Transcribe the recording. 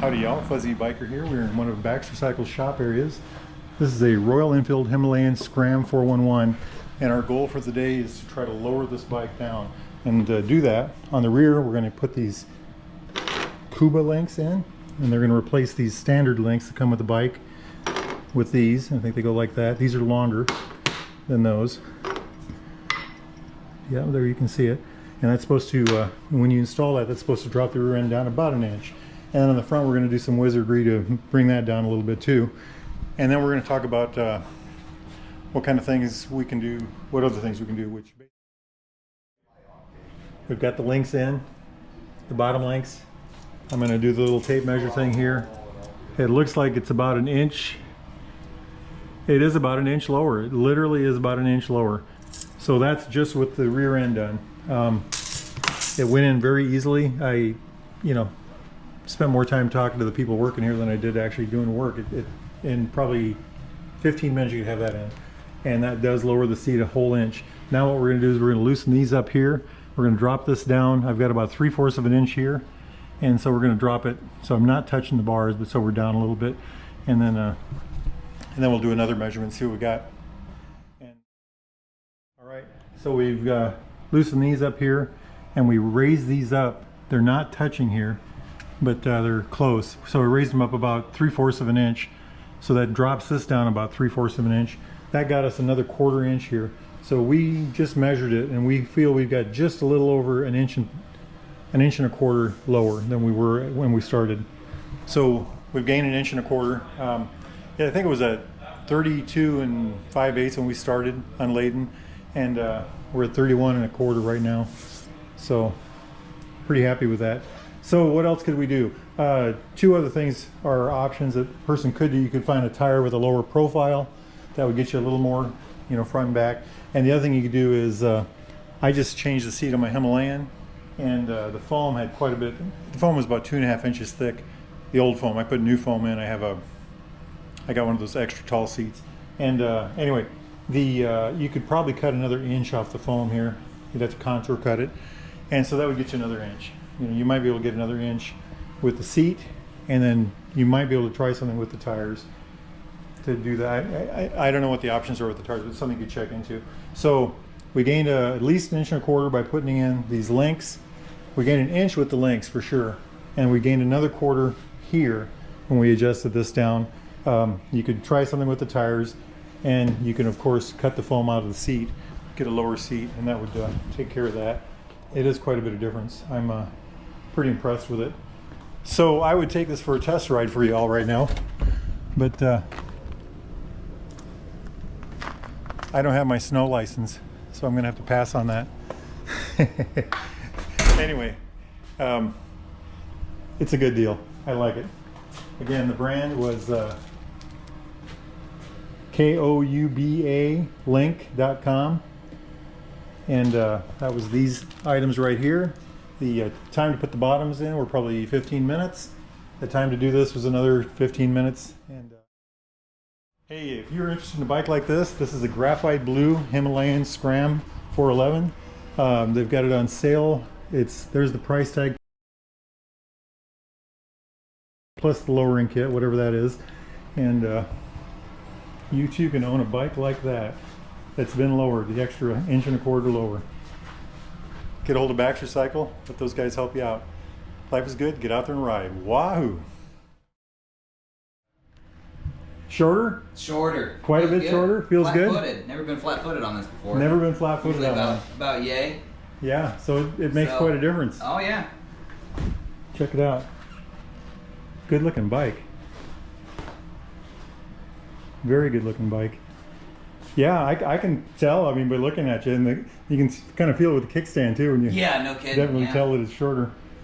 Howdy y'all, Fuzzy Biker here. We're in one of Baxter Cycle's shop areas. This is a Royal Enfield Himalayan Scram 411, and our goal for the day is to try to lower this bike down. And to do that, on the rear we're going to put these KoubaLinks in, and they're going to replace these standard links that come with the bike with these. I think they go like that. These are longer than those. Yeah, there you can see it. And that's supposed to, when you install that, that's supposed to drop the rear end down about an inch. And on the front, we're going to do some wizardry to bring that down a little bit too. And then we're going to talk about what kind of things we can do, what other things we can do. Which we've got the links in, the bottom links. I'm going to do the little tape measure thing here. It looks like it's about an inch. It is about an inch lower. It literally is about an inch lower. So that's just with the rear end done. It went in very easily. I, spent more time talking to the people working here than I did actually doing work. In probably 15 minutes you could have that in. And that does lower the seat a whole inch. Now what we're going to do is we're going to loosen these up here. We're going to drop this down. I've got about 3/4 of an inch here. And so we're going to drop it. So I'm not touching the bars, but so we're down a little bit. And then we'll do another measurement, see what we got. All right, so we've loosened these up here and we raise these up. They're not touching here, but they're close. So we raised them up about 3/4 of an inch. So that drops this down about 3/4 of an inch. That got us another 1/4 inch here. So we just measured it and we feel we've got just a little over an inch and a 1/4 lower than we were when we started. So we've gained an 1.25 inches. Yeah, I think it was at 32 5/8 when we started unladen, and we're at 31 1/4 right now. So pretty happy with that. So what else could we do? Two other things are options that a person could do. You could find a tire with a lower profile that would get you a little more, front and back. And the other thing you could do is I just changed the seat on my Himalayan, and the foam had quite a bit. The foam was about 2.5 inches thick. The old foam. I put new foam in. I got one of those extra tall seats. And anyway, you could probably cut another inch off the foam here. You'd have to contour cut it, and so that would get you another inch. You might be able to get another inch with the seat, and then you might be able to try something with the tires to do that. I don't know what the options are with the tires, but it's something you could check into. So we gained at least 1.25 inches by putting in these links. We gained an inch with the links for sure, and we gained another 1/4 here when we adjusted this down. You could try something with the tires, and you can of course cut the foam out of the seat, get a lower seat, and that would take care of that. It is quite a bit of difference. I'm pretty impressed with it. So I would take this for a test ride for you all right now, but I don't have my snow license, so I'm gonna have to pass on that. Anyway, it's a good deal. I like it. Again, the brand was KoubaLink.com, and that was these items right here. The time to put the bottoms in were probably 15 minutes. The time to do this was another 15 minutes. And hey, if you're interested in a bike like this is a graphite blue Himalayan Scram 411. They've got it on sale. There's the price tag plus the lowering kit, whatever that is. And you too can own a bike like that that's been lowered, the extra 1.25 inches lower. Get a hold of Baxter Cycle, let those guys help you out. Life is good, get out there and ride. Wahoo! Shorter? Shorter. Quite a bit shorter? Feels good? Flat-footed. Never been flat-footed on this before. Never been flat-footed on one. About yay. Yeah, so it makes quite a difference. Oh yeah. Check it out. Good looking bike. Very good looking bike. Yeah, I can tell, by looking at you, and you can kind of feel it with the kickstand too, when you no kidding. definitely tell that it's shorter.